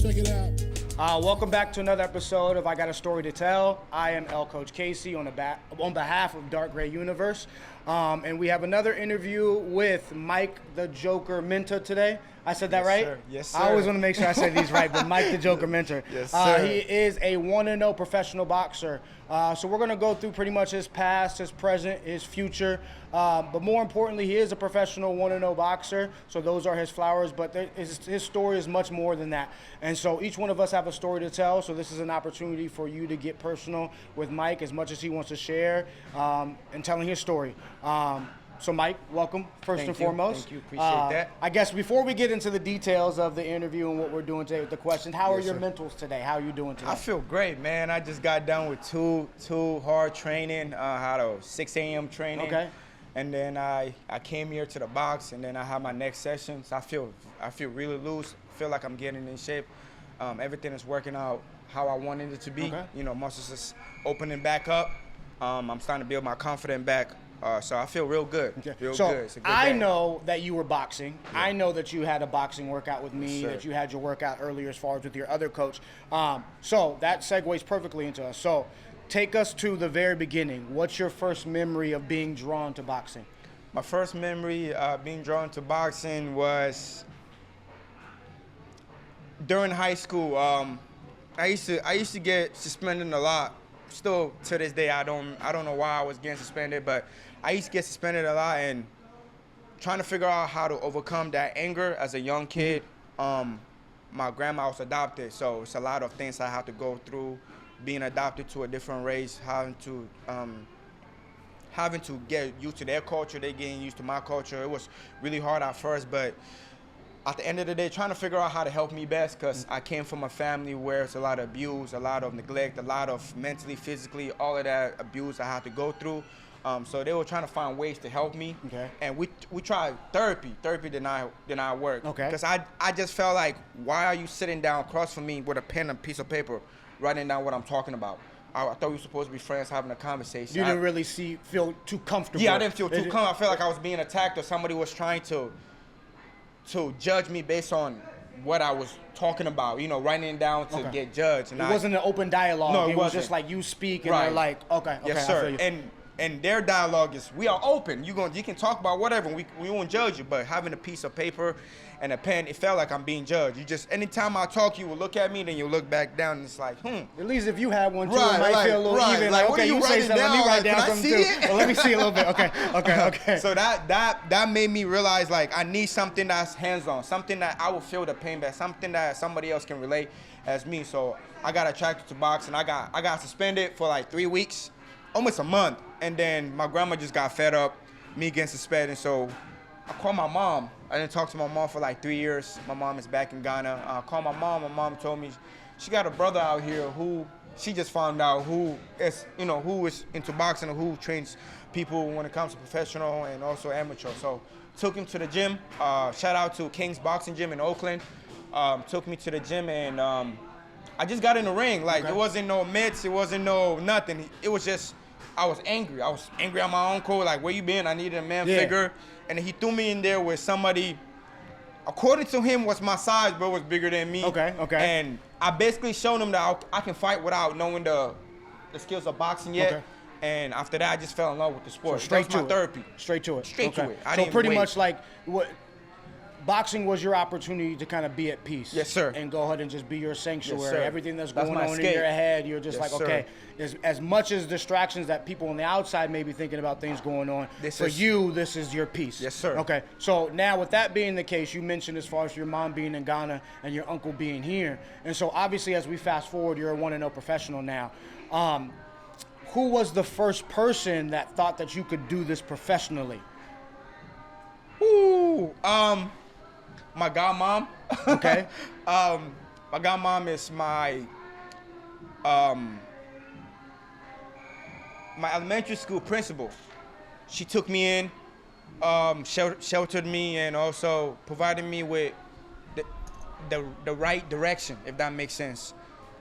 Check it out. Welcome back to another episode of I Got a Story to Tell. I am L Coach Casey on behalf of Dark Gray Universe. And we have another interview with Mike the Joker Mintah today. I said that right? Sir. Yes, sir. I always want to make sure I say these right, but Mike the Joker Mintah. Yes, sir. He is a 1-0 professional boxer. So we're going to go through pretty much his past, his present, his future. But more importantly, he is a professional 1-0 boxer. So those are his flowers, but his story is much more than that. And so each one of us have a story to tell. So this is an opportunity for you to get personal with Mike as much as he wants to share and telling his story. So Mike, welcome, first and foremost. Thank you, appreciate that. I guess before we get into the details of the interview and what we're doing today with the question, how are your mentals today? How are you doing today? I feel great, man. I just got done with two hard training, had a 6 a.m. training. Okay. And then I came here to the box, and then I have my next session. So I feel really loose. I feel like I'm getting in shape. Everything is working out how I wanted it to be. Okay. You know, muscles is opening back up. I'm starting to build my confidence back. So I feel real good. Okay. Real so good. It's a good I day. know that you were boxing. Yeah. I know that you had a boxing workout with me, Yes, sir. that you had your workout earlier as far as with your other coach. So that segues perfectly into us. So take us to the very beginning. What's your first memory of being drawn to boxing? My first memory being drawn to boxing was during high school. I used to get suspended a lot. Still to this day, I don't know why I was getting suspended, but I used to get suspended a lot, and trying to figure out how to overcome that anger as a young kid. My grandma was adopted, so it's a lot of things I had to go through. Being adopted to a different race, having to get used to their culture, they getting used to my culture. It was really hard at first, but at the end of the day, trying to figure out how to help me best, because I came from a family where it's a lot of abuse, a lot of neglect, a lot of mentally, physically, all of that abuse I had to go through. So they were trying to find ways to help me. Okay. And we tried therapy. Therapy did not work. Okay. Because I just felt like, why are you sitting down across from me with a pen and a piece of paper, writing down what I'm talking about? I thought we were supposed to be friends, having a conversation. You didn't really feel too comfortable. Yeah, I didn't feel too comfortable. I felt like I was being attacked, or somebody was trying to judge me based on what I was talking about, you know, writing it down to get judged. And it wasn't an open dialogue. No, it was wasn't. just like you speak and Right. they're like, okay, yes, I sir. feel you. And their dialogue is, we are open. You can talk about whatever. We won't judge you. But having a piece of paper and a pen, it felt like I'm being judged. You just, anytime I talk, you will look at me, then you look back down, and it's like, At least if you have one too, Right, it might like- feel a little right, even. like, Like, what are okay, you you say writing something, let me down? write Like, down can I something see too. it? Well, let me see a little bit. Okay. So that made me realize, like, I need something that's hands-on, something that I will feel the pain back, something that somebody else can relate as me. So I got attracted to boxing. I got suspended for like 3 weeks, almost a month, and then my grandma just got fed up me getting suspended. So I called my mom. I didn't talk to my mom for like 3 years. My mom is back in Ghana. I called my mom. My mom told me she got a brother out here who she just found out who is into boxing, and who trains people when it comes to professional and also amateur. So took him to the gym. Shout out to King's Boxing Gym in Oakland. Took me to the gym, and I just got in the ring. Like, Okay. It wasn't no mitts, it wasn't no nothing. It was just, I was angry. I was angry at my uncle. Like, where you been? I needed a man figure. And he threw me in there with somebody, according to him, was my size, but was bigger than me. Okay. And I basically showed him that I can fight without knowing the skills of boxing yet. Okay. And after that, I just fell in love with the sport. Straight That was my to it. therapy. Straight to it. Straight to it. I So didn't pretty wait. much like what boxing was your opportunity to kind of be at peace. Yes, sir. And go ahead and just be your sanctuary. Yes, sir. Everything that's That's going my on in escape. your head, you're just Yes, like, sir. okay, as much as distractions that people on the outside may be thinking about things going on, This for is- you, this is your peace. Yes, sir. Okay. So now with that being the case, you mentioned as far as your mom being in Ghana and your uncle being here. And so obviously as we fast forward, you're a 1-0 professional now. Who was the first person that thought that you could do this professionally? Ooh, my godmom. Okay. My godmom is my elementary school principal. She took me in, sheltered me, and also provided me with the right direction, if that makes sense.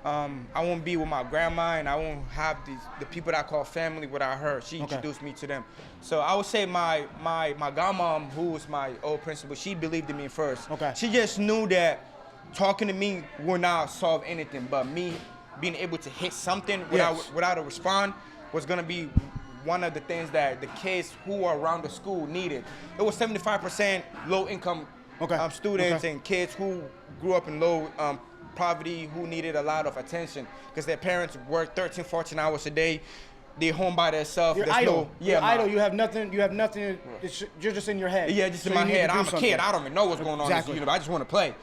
I won't be with my grandma, and I won't have the people that I call family without her. She introduced me to them. So I would say my godmom, who was my old principal, she believed in me first. Okay. She just knew that talking to me will not solve anything, but me being able to hit something Yes. without a response was gonna be one of the things that the kids who are around the school needed. It was 75% low income students and kids who grew up in low poverty who needed a lot of attention because their parents work 13, 14 hours a day. They're home by themselves. You're idle. You're idle. You have nothing. You have nothing. You're just in your head. Yeah, just so in my head. I'm a something. kid. I don't even know what's going on. Exactly. In this universe. I just want to play.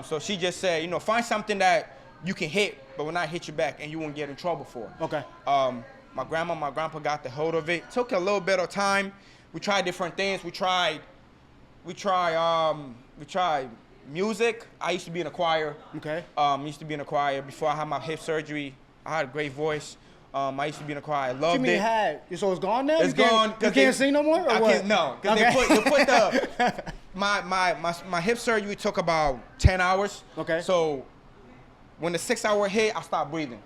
So she just said, you know, find something that you can hit, but will not hit you back, and you won't get in trouble for. Okay. My grandma, my grandpa got the hold of it. Took a little bit of time. We tried different things. We tried music. I used to be in a choir. Okay. Used to be in a choir before I had my hip surgery. I had a great voice. I used to be in a choir. I loved What you mean it. had? So it's gone now? It's gone. You can't sing no more? Or I what? can't, no, because Okay. they put the my hip surgery took about 10 hours. Okay. So when the 6 hour hit, I stopped breathing.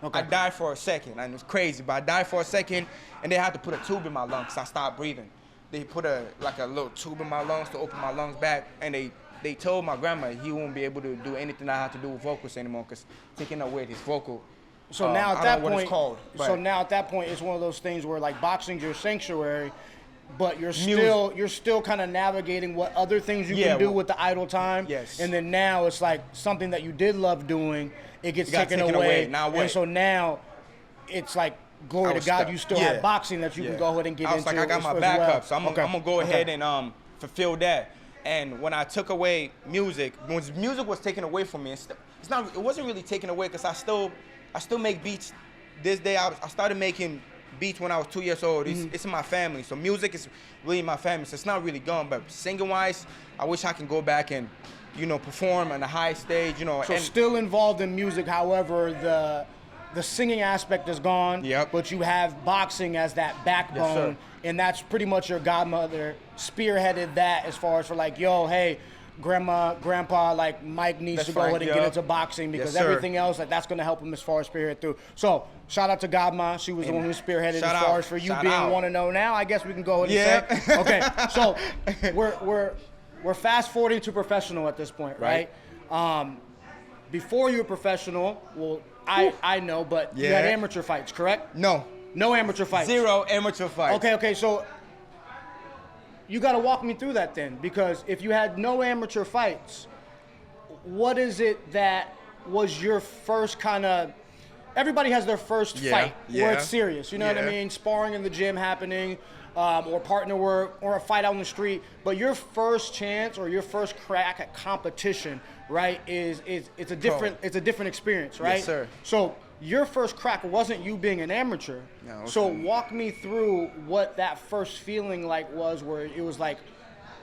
Okay. I died for a second, and it was crazy. But I died for a second, and they had to put a tube in my lungs because I stopped breathing. They put a little tube in my lungs to open my lungs back, and they told my grandma he won't be able to do anything I had to do with vocals anymore because taking away his vocal. So now at I that don't know what point, it's called, so but- now at that point, it's one of those things where like boxing's your sanctuary, but you're still kind of navigating what other things you can do with the idle time. Yes. And then now it's like something that you did love doing, it gets got taken taken away. away. Now what? And so now it's like glory I to was God, stuck. you still Yeah. have boxing that you can go ahead and get I was into. like, I got my as backup, well. so I'm gonna go ahead and fulfill that. And when I took away music, when music was taken away from me, it wasn't really taken away because I still make beats. This day I started making beats when I was 2 years old. It's in my family, so music is really my family. So it's not really gone. But singing wise, I wish I can go back and, you know, perform on a high stage. You know, So and still involved in music, however, the singing aspect is gone. Yep. But you have boxing as that backbone, sir. and that's pretty much your godmother spearheaded that as far as for like, yo, hey, grandma, grandpa, like Mike needs That's to go right, ahead and yeah. get into boxing because Yes, sir. everything else, like that's gonna help him as far as spearhead through. So shout out to Godma. She was the one who spearheaded Shout as far out. as for you Shout being out. 1-0 now. I guess we can go ahead and say. Okay, so we're fast forwarding to professional at this point, right? Before you were professional, well, I know, but you had Yeah. amateur fights, correct? no, No amateur fights. 0 amateur fights. Okay, so you got to walk me through that then, because if you had no amateur fights, what is it that was your first kind of? Everybody has their first fight where it's serious. You know what I Yeah. mean? Sparring in the gym happening, or partner work, or a fight out on the street. But your first chance or your first crack at competition, right? It's a different experience, right? Yes, sir. So your first crack wasn't you being an amateur. No, So okay. walk me through what that first feeling like was, where it was like,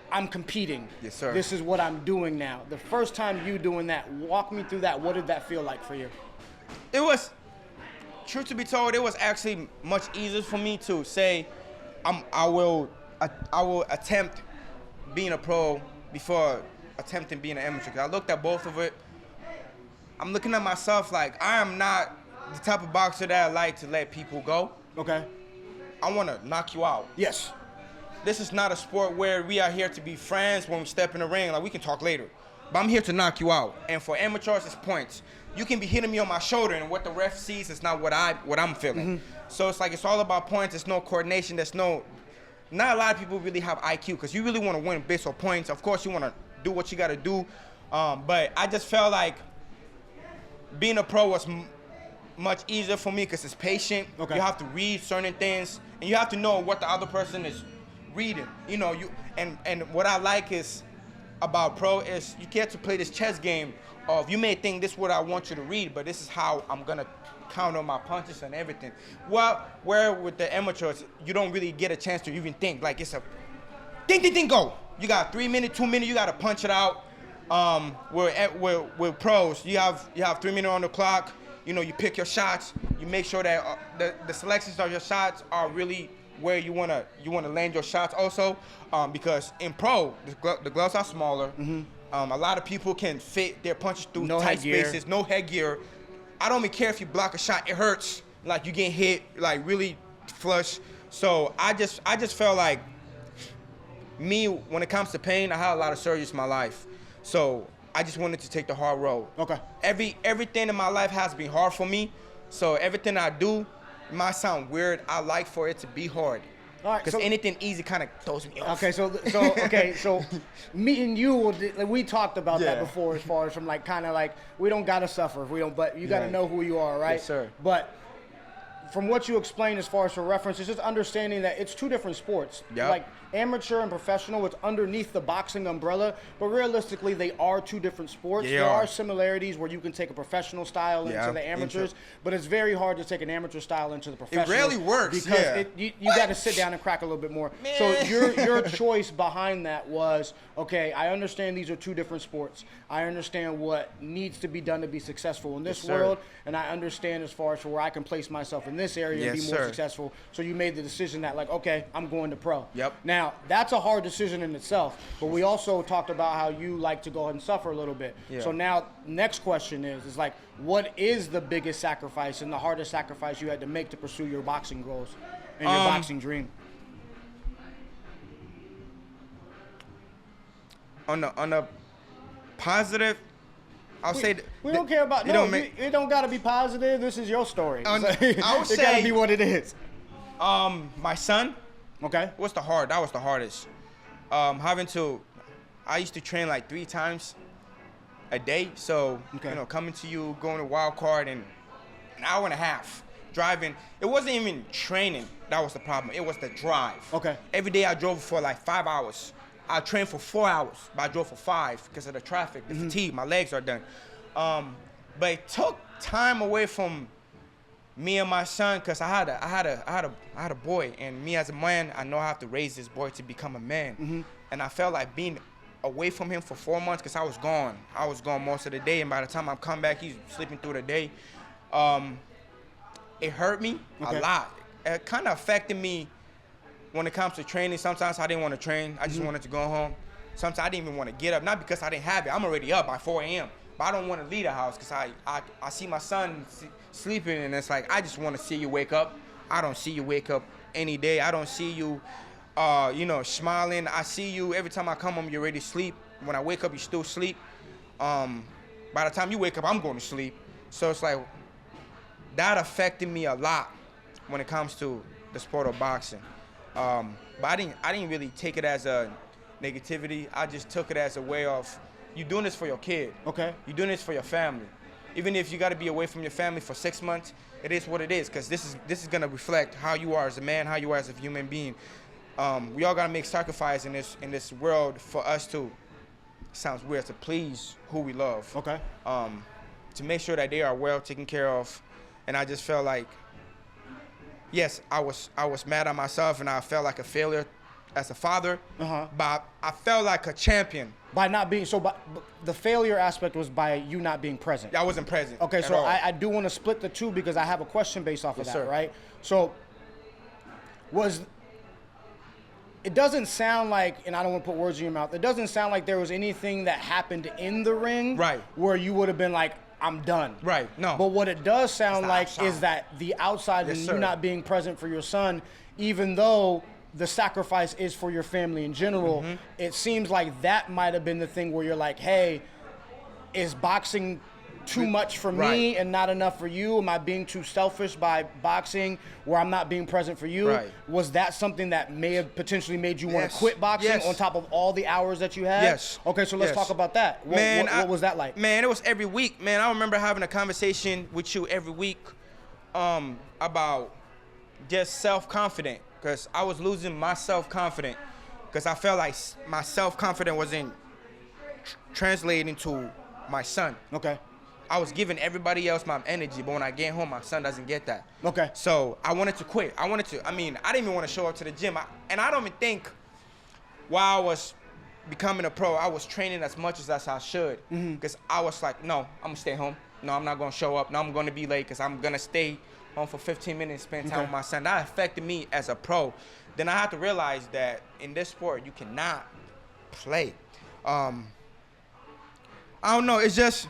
I'm competing. Yes, sir. This is what I'm doing now. The first time you doing that, walk me through that. What did that feel like for you? It was, truth to be told, it was actually much easier for me to say, I will attempt being a pro before attempting being an amateur. 'Cause I looked at both of it. I'm looking at myself like I am not the type of boxer that I like to let people go. Okay. I want to knock you out. Yes. This is not a sport where we are here to be friends when we step in the ring. Like, we can talk later. But I'm here to knock you out. And for amateurs, it's points. You can be hitting me on my shoulder, and what the ref sees is not what I'm feeling. So it's like it's all about points. There's no coordination. Not a lot of people really have IQ because you really want to win based on points. Of course, you want to do what you got to do. But I just felt like being a pro was much easier for me because it's patient. Okay. You have to read certain things, and you have to know what the other person is reading. You know, and what I like is about pro is you get to play this chess game of, you may think this is what I want you to read, but this is how I'm gonna counter my punches and everything. Well, where with the amateurs, you don't really get a chance to even think. Like, it's a ding, go. You got 3 minutes, 2 minutes, you gotta punch it out. We're pros. You have 3 minutes on the clock. You know, you pick your shots. You make sure that the selections of your shots are really where you wanna land your shots also, because in pro the gloves are smaller. A lot of people can fit their punches through tight spaces. No headgear. I don't even care if you block a shot. It hurts. Like, you get hit like really flush. So I just felt like me, when it comes to pain, I had a lot of surgeries in my life. So I just wanted to take the hard road. Okay. Everything in my life has been hard for me. So everything I do, it might sound weird. I like for it to be hard. All right, Because anything easy kind of throws me off. Okay, so me and you, we talked about that before, as far as from like kind of like we don't gotta suffer if we don't, but you gotta know who you are, right? Yes, sir. But from what you explained as far as for reference, it's just understanding that it's two different sports. Yep. Like amateur and professional, it's underneath the boxing umbrella, but realistically, they are two different sports. They there are. are similarities where you can take a professional style into the amateurs, but it's very hard to take an amateur style into the professional. It rarely works, because you got to sit down and crack a little bit more. Man. So your choice behind that was, okay, I understand these are two different sports. I understand what needs to be done to be successful in this world, and I understand as far as for where I can place myself in this area and be more successful. So you made the decision that like, okay, I'm going to pro. Yep. Now, that's a hard decision in itself, but we also talked about how you like to go ahead and suffer a little bit. Yeah. So now, next question is like, what is the biggest sacrifice and the hardest sacrifice you had to make to pursue your boxing goals and your boxing dream? On the positive, I'll say we don't care about it don't gotta be positive. This is your story. I would it say gotta be what it is. My son. Okay. That was the hardest. I used to train like 3 times a day. So, coming to you, going to wild card in an hour and a half, driving. It wasn't even training that was the problem. It was the drive. Okay. Every day I drove for like 5 hours. I trained for 4 hours, but I drove for 5 because of the traffic, the fatigue. My legs are done. But it took time away from me and my son, because I had a boy, and me as a man, I know I have to raise this boy to become a man. And I felt like being away from him for 4 months, because I was gone. I was gone most of the day, and by the time I come back, he's sleeping through the day. It hurt me a lot. It kind of affected me when it comes to training. Sometimes I didn't want to train. I just wanted to go home. Sometimes I didn't even want to get up, not because I didn't have it. I'm already up by 4 a.m., but I don't want to leave the house because I see my son sleeping, and it's like, I just want to see you wake up. I don't see you wake up any day. I don't see you, smiling. I see you every time I come home, you're ready to sleep. When I wake up, you still sleep. By the time you wake up, I'm going to sleep. So it's like, that affected me a lot when it comes to the sport of boxing. But I didn't really take it as a negativity. I just took it as a way of, you're doing this for your kid. Okay. You're doing this for your family. Even if you got to be away from your family for 6 months, it is what it is, because this is going to reflect how you are as a man, how you are as a human being. We all got to make sacrifice in this world for us to, sounds weird, to please who we love. Okay. To make sure that they are well taken care of. And I just felt like, yes, I was mad at myself, and I felt like a failure as a father, but I felt like a champion. By not being, the failure aspect was by you not being present. I wasn't present. Okay, so I do want to split the two, because I have a question based off of that, right? So, it doesn't sound like, and I don't want to put words in your mouth, it doesn't sound like there was anything that happened in the ring where you would have been like, I'm done. Right, no. But what it does sound like is that the outside and you not being present for your son, even though the sacrifice is for your family in general, it seems like that might have been the thing where you're like, hey, is boxing too much for me and not enough for you? Am I being too selfish by boxing where I'm not being present for you? Right. Was that something that may have potentially made you want to quit boxing on top of all the hours that you had? Yes. Okay, so let's talk about that. What was that like? Man, it was every week. Man, I remember having a conversation with you every week about just self-confidence, because I was losing my self-confidence, because I felt like my self-confidence wasn't translating to my son. Okay. I was giving everybody else my energy, but when I get home, my son doesn't get that. Okay. So I wanted to quit. I didn't even want to show up to the gym. And I don't even think while I was becoming a pro, I was training as much as I should. Because I was like, no, I'm going to stay home. No, I'm not going to show up. No, I'm going to be late because I'm going to stay home for 15 minutes, spend time with my son. That affected me as a pro. Then I had to realize that in this sport, you cannot play. I don't know. It's just,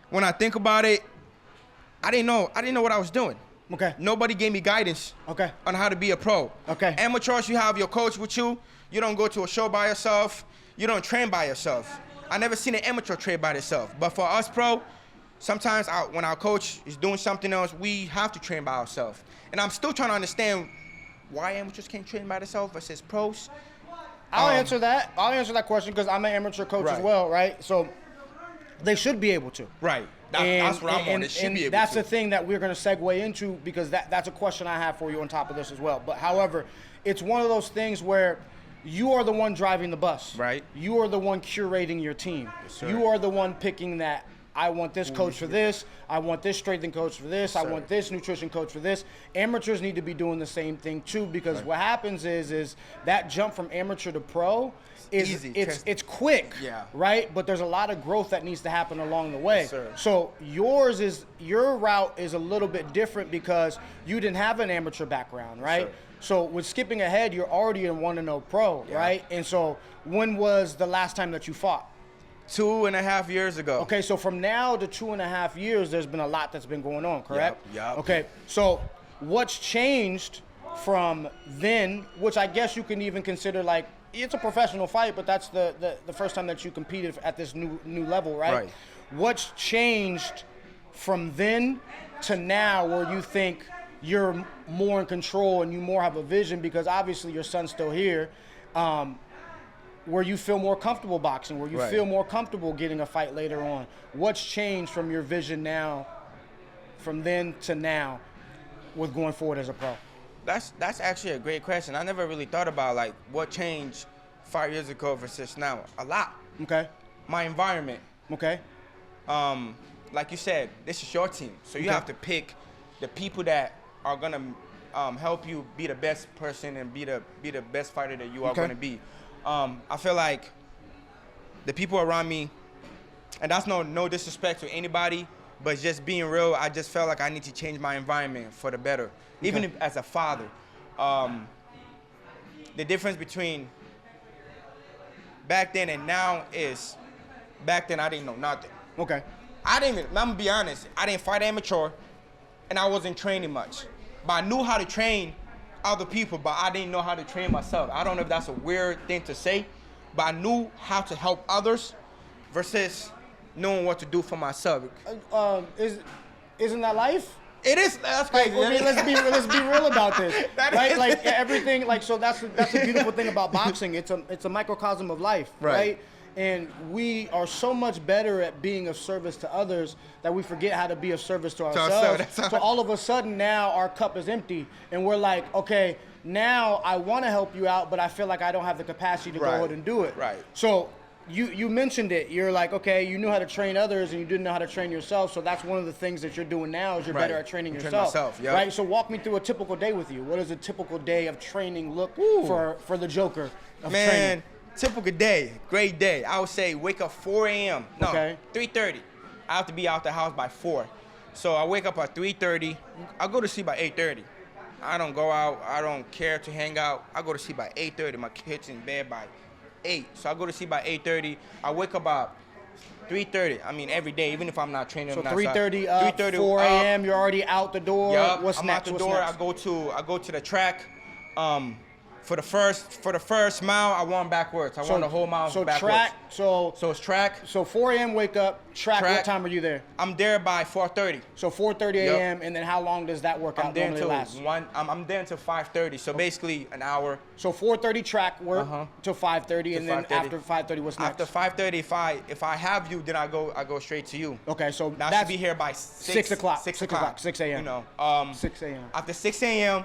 when I think about it, I didn't know what I was doing. Okay. Nobody gave me guidance on how to be a pro. Okay. Amateurs, you have your coach with you. You don't go to a show by yourself. you don't train by yourself. I never seen an amateur train by themselves. But for us pro, sometimes when our coach is doing something else, we have to train by ourselves. And I'm still trying to understand why amateurs can't train by themselves versus pros. I'll answer that. I'll answer that question because I'm an amateur coach as well, right? So they should be able to. Right. That's what I'm on. They should be able that's to. the thing that we're going to segue into because that's a question I have for you on top of this as well. But however, it's one of those things where you are the one driving the bus. Right. You are the one curating your team. Yes, sir. You are the one picking that. I want this coach for this. I want this strength and coach for this. I want this nutrition coach for this. Amateurs need to be doing the same thing too because what happens is that jump from amateur to pro is easy. It's quick, right? But there's a lot of growth that needs to happen along the way. Yes, sir. So your route is a little bit different because you didn't have an amateur background, right? Sure. So with skipping ahead, you're already a 1-0 pro, right? And so when was the last time that you fought? 2.5 years ago. Okay, so from now to 2.5 years, there's been a lot that's been going on, correct? Yep. Okay, so what's changed from then, which I guess you can even consider like, it's a professional fight, but that's the first time that you competed at this new level, right? Right. What's changed from then to now where you think you're more in control and you more have a vision because obviously your son's still here, where you feel more comfortable boxing, where you feel more comfortable getting a fight later on? What's changed from your vision now, from then to now, with going forward as a pro? That's actually a great question. I never really thought about like what changed 5 years ago versus now. A lot. Okay. My environment. Okay. Like you said, this is your team, so you have to pick the people that are gonna help you be the best person and be the best fighter that you are gonna be. I feel like the people around me, and that's no disrespect to anybody, but just being real, I just felt like I need to change my environment for the better. Even as a father. The difference between back then and now is, back then I didn't know nothing. Okay. I'm gonna be honest, I didn't fight amateur and I wasn't training much. But I knew how to train other people, but I didn't know how to train myself. I don't know if that's a weird thing to say, but I knew how to help others versus knowing what to do for myself. Isn't that life? It is. That's crazy. I mean, let's be real about this, right? Like everything, like so. That's the beautiful thing about boxing. It's a microcosm of life, right? And we are so much better at being of service to others that we forget how to be of service to ourselves. So all of a sudden now our cup is empty and we're like, okay, now I want to help you out, but I feel like I don't have the capacity to go ahead and do it. Right. So you mentioned it. You're like, okay, you knew how to train others and you didn't know how to train yourself. So that's one of the things that you're doing now is you're better at training yourself. Right. So walk me through a typical day with you. What does a typical day of training look for the Joker of training? Typical day, great day. I would say wake up 4 a.m. No, 3:30. I have to be out the house by 4. So I wake up at 3:30. I go to sleep by 8:30. I don't go out. I don't care to hang out. I go to sleep by 8:30. My kids in bed by 8. So I go to sleep by 8:30. I wake up at 3:30. I mean, every day, even if I'm not training. So 3:30 up, 4 a.m. You're already out the door. Yep, What's I'm next? out the door. I go to the track. For the first mile, I run backwards. I run the whole mile backwards. Track. So it's track. So 4 a.m. wake up. Track. What time are you there? I'm there by 4:30. So 4:30 a.m. And then how long does that workout I'm there normally last? I'm there until 5:30. So basically an hour. So 4:30 track work till 5:30, and then after 5:30, what's next? After 5:30, if I have you, then I go straight to you. Okay, so I should be here by 6 o'clock. 6 o'clock. 6 a.m. You know. 6 a.m. After 6 a.m.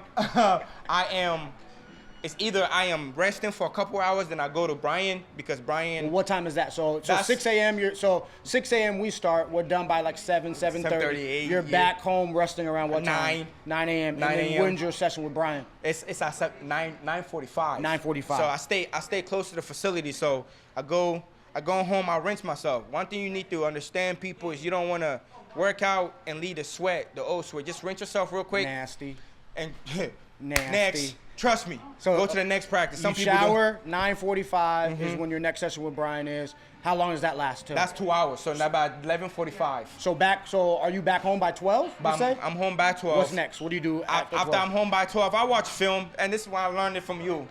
It's either I am resting for a couple hours, then I go to Brian because Brian. Well, what time is that? So 6 a.m. 6 a.m. we start. We're done by like 7:30. You're back home resting around what time? 9 a.m. 9 a.m. And then when's your session with Brian? It's at 9:45. 9:45. So I stay close to the facility. So I go home. I rinse myself. One thing you need to understand, people, is you don't want to work out and leave the sweat, the old sweat. Just rinse yourself real quick. Nasty. And nasty. Next. Trust me. So go to the next practice. Some people shower. 9:45 is when your next session with Brian is. How long does that last till? That's 2 hours. So now about 11:45. So are you back home by 12? I'm home by 12. What's next? What do you do after 12? I'm home by 12, I watch film, and this is why I learned it from you.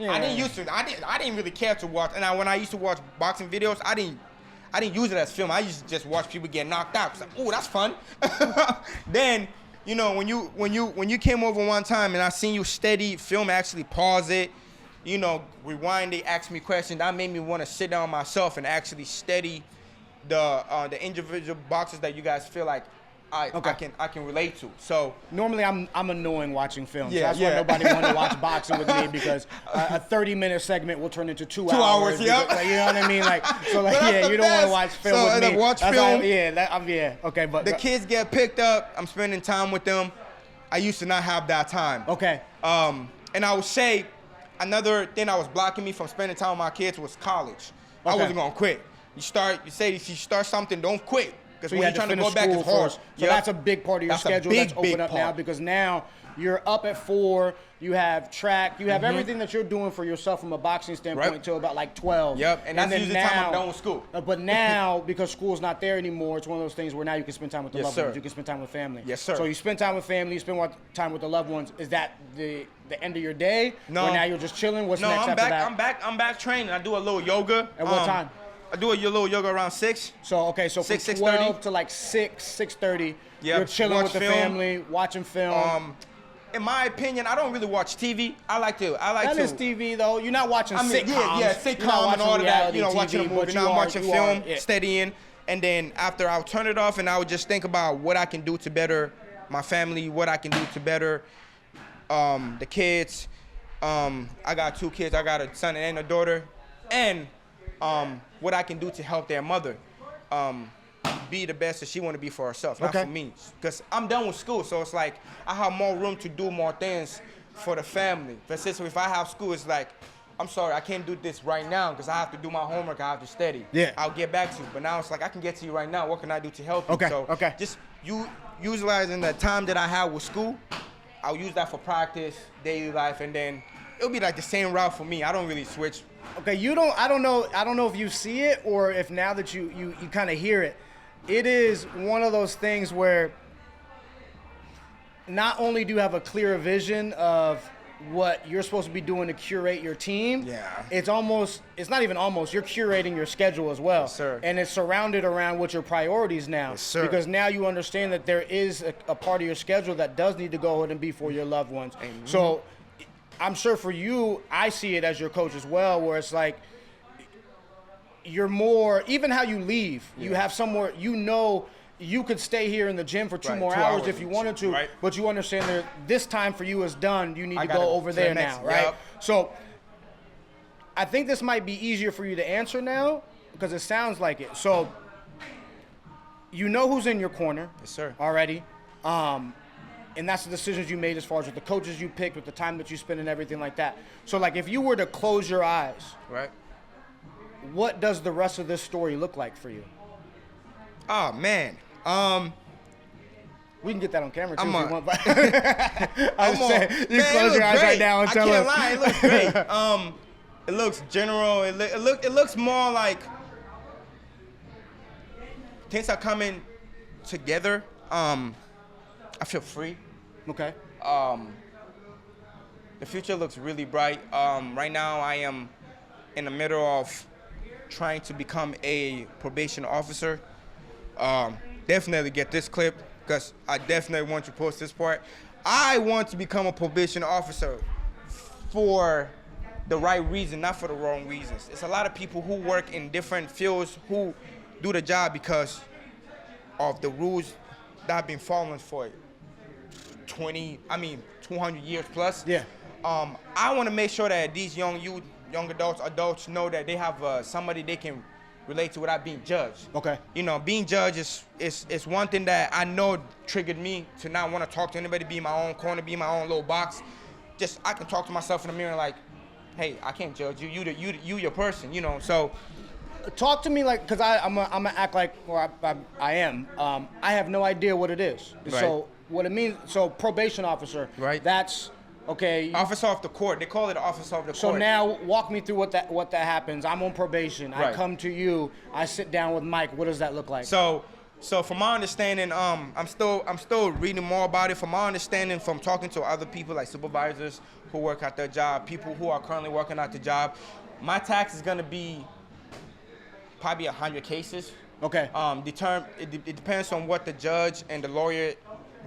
I didn't used to. I didn't really care to watch. And when I used to watch boxing videos, I didn't use it as film. I used to just watch people get knocked out. It's like, oh, that's fun. Then, you know, when you came over one time and I seen you steady film, actually pause it, you know, rewind it, ask me questions. That made me want to sit down myself and actually study the individual boxes that you guys feel like I can relate to. So normally I'm annoying watching films. Yeah, That's why nobody wanted to watch boxing with me, because a 30-minute segment will turn into 2 hours. 2 hours, yeah. Like, you know what I mean? Like, so like, yeah, you don't want to watch film with me. Watch That's film. Yeah, okay, but the kids get picked up. I'm spending time with them. I used to not have that time. Okay. And I would say another thing that was blocking me from spending time with my kids was college. I wasn't gonna quit. You say if you start something, don't quit. Because when you're trying to go back, it's hard. So that's a big part of your schedule that's open up now, because now you're up at 4, you have track, you have everything that you're doing for yourself from a boxing standpoint until about like 12. Yep, and that's usually the time I'm done with school. But now, because school's not there anymore, it's one of those things where now you can spend time with the loved ones, you can spend time with family. Yes, sir. So you spend time with family, you spend time with the loved ones. Is that the end of your day? No. Or now you're just chilling? What's next after that? I'm back training. I do a little yoga. At what time? I do a little yoga around 6. So from 12 to like 6:30, you're chilling with the family, watching film. In my opinion, I don't really watch TV. That is TV though. You're not watching sitcoms. Sitcom and all of that. You know, watching a movie. Now I'm watching film, studying, and then after I'll turn it off and I would just think about what I can do to better my family, what I can do to better the kids. I got 2 kids. I got a son and a daughter, and what I can do to help their mother be the best that she want to be for herself, not for me. Because I'm done with school, so it's like I have more room to do more things for the family. So if I have school, it's like, I'm sorry, I can't do this right now because I have to do my homework, I have to study. Yeah. I'll get back to you. But now it's like, I can get to you right now. What can I do to help you? So just utilizing the time that I have with school, I'll use that for practice, daily life, and then it'll be like the same route for me. I don't really switch. Okay, I don't know if you see it or if now that you kind of hear it. It is one of those things where not only do you have a clearer vision of what you're supposed to be doing to curate your team, it's not even almost, you're curating your schedule as well. Yes, sir. And it's surrounded around what your priorities now. Yes, sir. Because now you understand that there is a part of your schedule that does need to go ahead and be for your loved ones. Amen. So I'm sure for you, I see it as your coach as well, where it's like you're more, even how you leave, you have somewhere, you could stay here in the gym for 2 more hours if you wanted to, but you understand that this time for you is done. You need to go over there now, right? Yep. So I think this might be easier for you to answer now because it sounds like it. So you know who's in your corner, yes, sir, already. And that's the decisions you made as far as with the coaches you picked, with the time that you spend and everything like that. So like if you were to close your eyes, what does the rest of this story look like for you? Oh man. We can get that on camera too if you want. But I'm saying, you close your eyes right now and tell us. I can't lie, it looks great. It looks general. It looks more like things are coming together. I feel free. Okay. The future looks really bright. Right now, I am in the middle of trying to become a probation officer. Definitely get this clip because I definitely want to post this part. I want to become a probation officer for the right reason, not for the wrong reasons. It's a lot of people who work in different fields who do the job because of the rules that have been following for 200 years plus. Yeah. I want to make sure that these young adults know that they have somebody they can relate to without being judged. Okay. You know, being judged is one thing that I know triggered me to not want to talk to anybody, be in my own corner, be in my own little box. Just I can talk to myself in the mirror like, hey, I can't judge you. You your person. You know. So talk to me like, because I'm gonna act like, or I am. I have no idea what it is. Right. So what it means. So probation officer. Right. That's. Okay. Officer of the court. They call it officer of the court. So now walk me through what that happens. I'm on probation. Right. I come to you. I sit down with Mike. What does that look like? So So from my understanding, I'm still reading more about it. From my understanding, from talking to other people like supervisors who work at their job, people who are currently working at the job, my tax is gonna be probably 100 cases. Okay. It depends on what the judge and the lawyer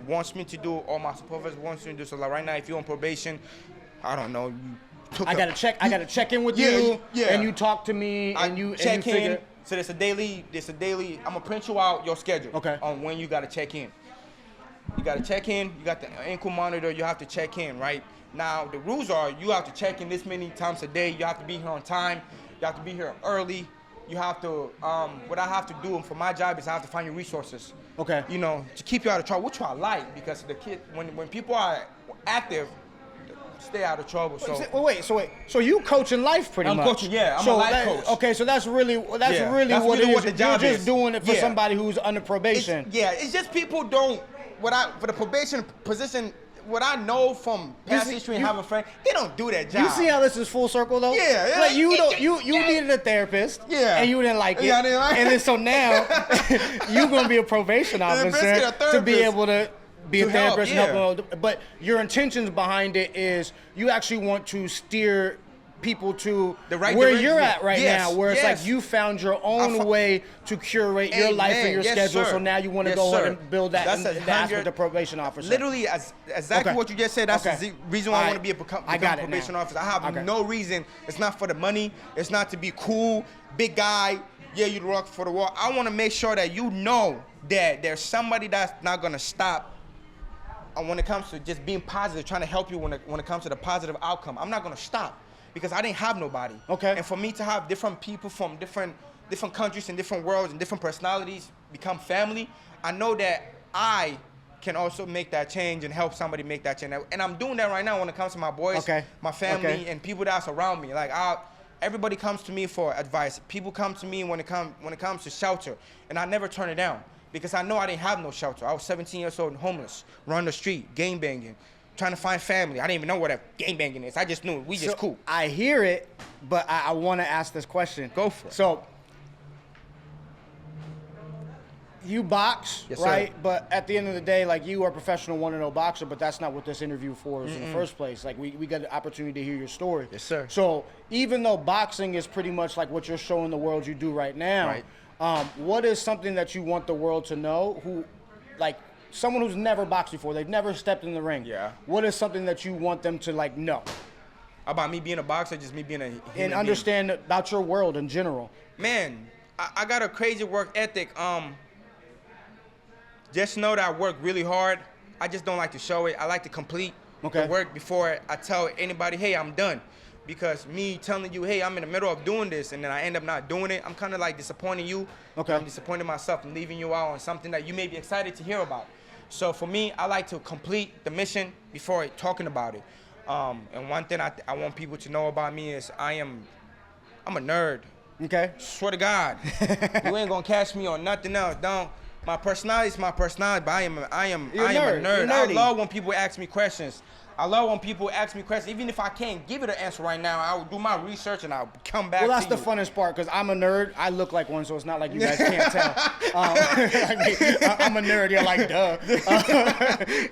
wants me to do, or my supervisor wants me to do. So like right now, if you're on probation, I don't know. I gotta check in with you, and you talk to me, and you check in. figure. So there's a daily. I'm gonna print you out your schedule. Okay. On when you gotta check in. You gotta check in. You got the ankle monitor. You have to check in, right? Now the rules are you have to check in this many times a day. You have to be here on time. You have to be here early. You have to. What I have to do for my job is I have to find you resources. Okay. You know, to keep you out of trouble, which I like because the kid when people are active, stay out of trouble. So So you coach in life pretty much. I'm coaching, yeah. I'm a life coach. Okay, so that's really what it is. The job You're just is. doing it for somebody who's under probation. It's just people don't. For the probation position, what I know from past history and having friends, they don't do that job. You see how this is full circle though? Yeah. Like you needed a therapist. Yeah. And you didn't like it. Yeah, I didn't like it. And then so now you're gonna be a probation officer to be able to be a therapist and help them. But your intentions behind it is you actually want to steer people to the right where direction. you're at now, where it's like you found your own way to curate your life and your schedule. Sir. So now you want to go ahead and build that with the probation officer. Literally, exactly what you just said. That's the reason why I want to be a probation officer. I have no reason. It's not for the money. It's not to be cool, big guy. Yeah, you work for the wall. I want to make sure that you know that there's somebody that's not gonna stop. When it comes to just being positive, trying to help you when it comes to the positive outcome, I'm not gonna stop because I didn't have nobody. Okay. And for me to have different people from different countries and different worlds and different personalities become family, I know that I can also make that change and help somebody make that change. And I'm doing that right now when it comes to my boys, my family, and people that's around me. Like everybody comes to me for advice. People come to me when it comes to shelter, and I never turn it down. Because I know I didn't have no shelter. I was 17 years old and homeless, running the street, gang banging, trying to find family. I didn't even know what a gang banging is. I just knew we just cool. I hear it, but I want to ask this question. Go for it. So, you box, right? Sir. But at the end of the day, like you are a professional 1-0 boxer, but that's not what this interview for is in the first place. Like we got the opportunity to hear your story. Yes, sir. So even though boxing is pretty much like what you're showing the world you do right now, Right. What is something that you want the world to know who, like someone who's never boxed before, they've never stepped in the ring. Yeah. What is something that you want them to like know? About me being a boxer, just me being a human And understand about your world in general. Man, I got a crazy work ethic. Just know that I work really hard. I just don't like to show it. I like to complete the work before I tell anybody, hey, I'm done. Because me telling you, hey, I'm in the middle of doing this, and then I end up not doing it, I'm kind of like disappointing you. Okay. I'm disappointing myself and leaving you out on something that you may be excited to hear about. So for me, I like to complete the mission before talking about it. And one thing I want people to know about me is I'm a nerd. Okay. Swear to God, you ain't gonna catch me on nothing else. My personality is my personality, but I am a nerd. I love when people ask me questions. Even if I can't give it an answer right now, I will do my research and I'll come back. Well, that's the funnest part because I'm a nerd. I look like one, so it's not like you guys can't tell. I'm a nerd. You're like, duh.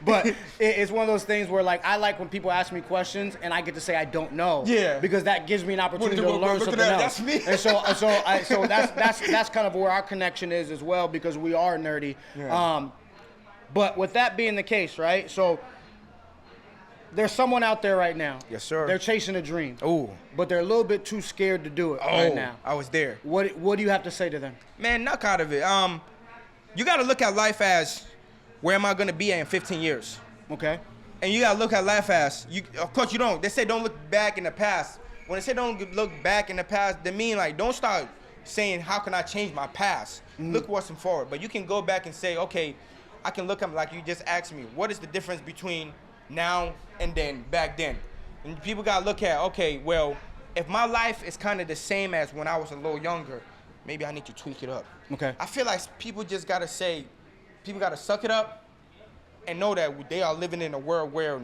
But it's one of those things where, like, I like when people ask me questions and I get to say I don't know. Yeah. Because that gives me an opportunity to learn something else. That's me. And so that's kind of where our connection is as well because we are nerdy. Yeah. But with that being the case, right? So. There's someone out there right now. Yes, sir. They're chasing a dream. Ooh. But they're a little bit too scared to do it right now. I was there. What do you have to say to them? Man, knock out of it. You got to look at life as where am I going to be in 15 years? Okay. And you got to look at life as, of course you don't. They say don't look back in the past. When they say don't look back in the past, they mean like don't start saying how can I change my past. Look what's in forward. But you can go back and say, okay, I can look at like you just asked me, what is the difference between now and then back then? And people gotta look at, okay, well, if my life is kind of the same as when I was a little younger, maybe I need to tweak it up. Okay. I feel like people just gotta suck it up and know that they are living in a world where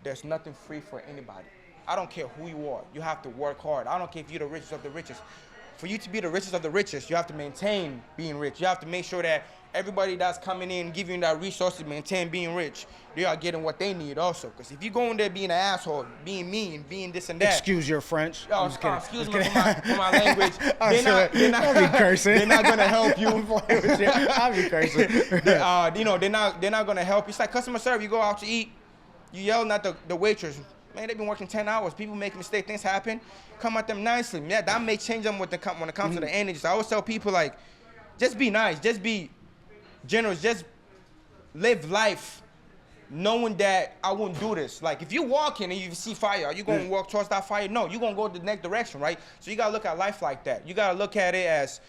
there's nothing free for anybody. I don't care who you are. You have to work hard. I don't care if you're the richest of the richest. For you to be the richest of the richest, you have to maintain being rich. You have to make sure that everybody that's coming in, giving you that resources to maintain being rich, they are getting what they need also. Because if you go in there being an asshole, being mean, being this and that. Excuse your French. Oh, I'm just kidding. excuse Just me kidding. for my language. I'll be cursing. They're not gonna help you. I'll be cursing. They're not gonna help you. It's like customer service. You go out to eat, you yelling at the waitress. Man, they've been working 10 hours. People make mistakes. Things happen. Come at them nicely. Yeah, that may change them when it comes to the energy. So I always tell people, like, just be nice. Just be generous. Just live life knowing that I wouldn't do this. Like, if you walk in and you see fire, are you going to walk towards that fire? No, you're going to go the next direction, right? So you got to look at life like that. You got to look at it as,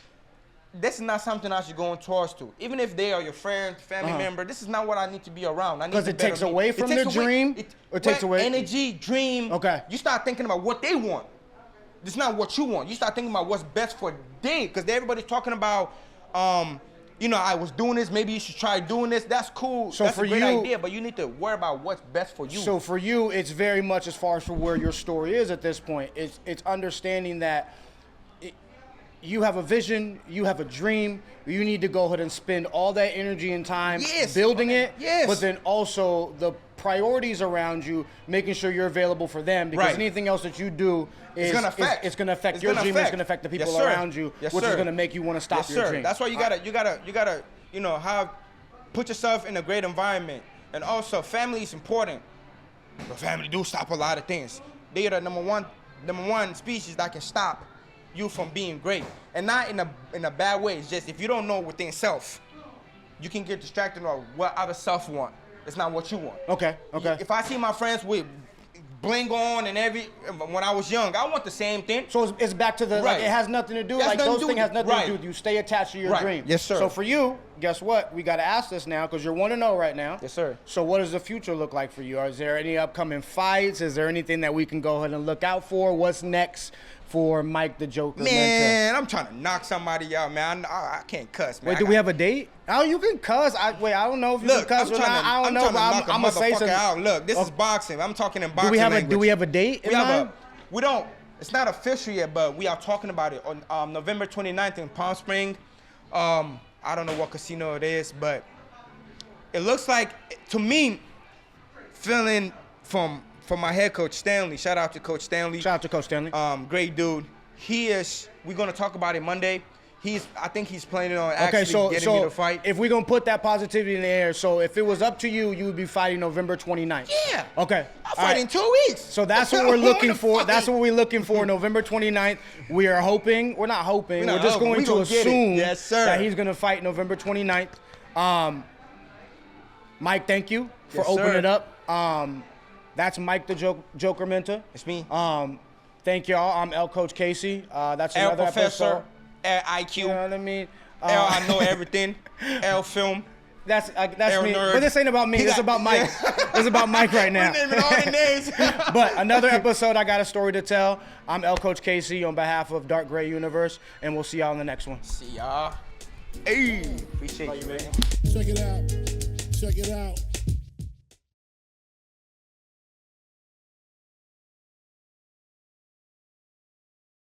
this is not something I should go towards to. Even if they are your friend, family member, this is not what I need to be around. Because it takes away from the dream? It takes away? Energy, dream. Okay. You start thinking about what they want. It's not what you want. You start thinking about what's best for them. Because everybody's talking about, I was doing this. Maybe you should try doing this. That's cool. So that's for a great you, idea. But you need to worry about what's best for you. So for you, it's very much as far as for where your story is at this point. It's understanding that you have a vision, you have a dream. You need to go ahead and spend all that energy and time building it. Yes. But then also the priorities around you, making sure you're available for them. Because anything else that you do is gonna affect. It's going to affect your dream. It's going to affect the people around you, which is going to make you want to stop your dream. That's why you gotta put yourself in a great environment. And also, family is important. But family do stop a lot of things. They are the number one species that can stop you from being great, and not in a bad way. It's just if you don't know within self, you can get distracted on what other self want. It's not what you want. Okay. If I see my friends with bling on and when I was young, I want the same thing. So it's back to the like, it has nothing to do. Like those things has nothing to do with you. Stay attached to your dream. Yes, sir. So for you, guess what? We got to ask this now because you're 1-0 right now. Yes, sir. So what does the future look like for you? Is there any upcoming fights? Is there anything that we can go ahead and look out for? What's next for Mike the Joker? Man, I'm trying to knock somebody out, man. I can't cuss, man. Wait, do we have a date? Oh, you can cuss. I don't know if you can cuss or not. I don't know, but I'm gonna say something. Out. Look, this is boxing. I'm talking in boxing language. Do we have a date in mind? We don't. It's not official yet, but we are talking about it on November 29th in Palm Springs. I don't know what casino it is, but it looks like, to me, feeling from my head coach Stanley. Shout out to Coach Stanley. Shout out to Coach Stanley. Great dude. We're gonna talk about it Monday. I think he's planning on actually getting me to fight. If we're gonna put that positivity in the air, so if it was up to you, you would be fighting November 29th. Yeah. Okay. I'll fight in 2 weeks. So that's what we're looking for. That's what we're looking for, November 29th. We are hoping. We're not hoping. We're just going to assume that he's gonna fight November 29th. Mike, thank you for opening it up. That's Mike the Joker Mintah. It's me. Thank y'all. I'm L Coach Casey. That's L another Professor. episode. L IQ. You know what I mean? L I know everything. L Film. That's L me. Nerd. But this ain't about me. This is about Mike. This is about Mike right now. We're naming all the names. But another episode, I got a story to tell. I'm L Coach Casey on behalf of Dark Gray Universe, and we'll see y'all in the next one. See y'all. Hey, appreciate you, man. Check it out. Check it out.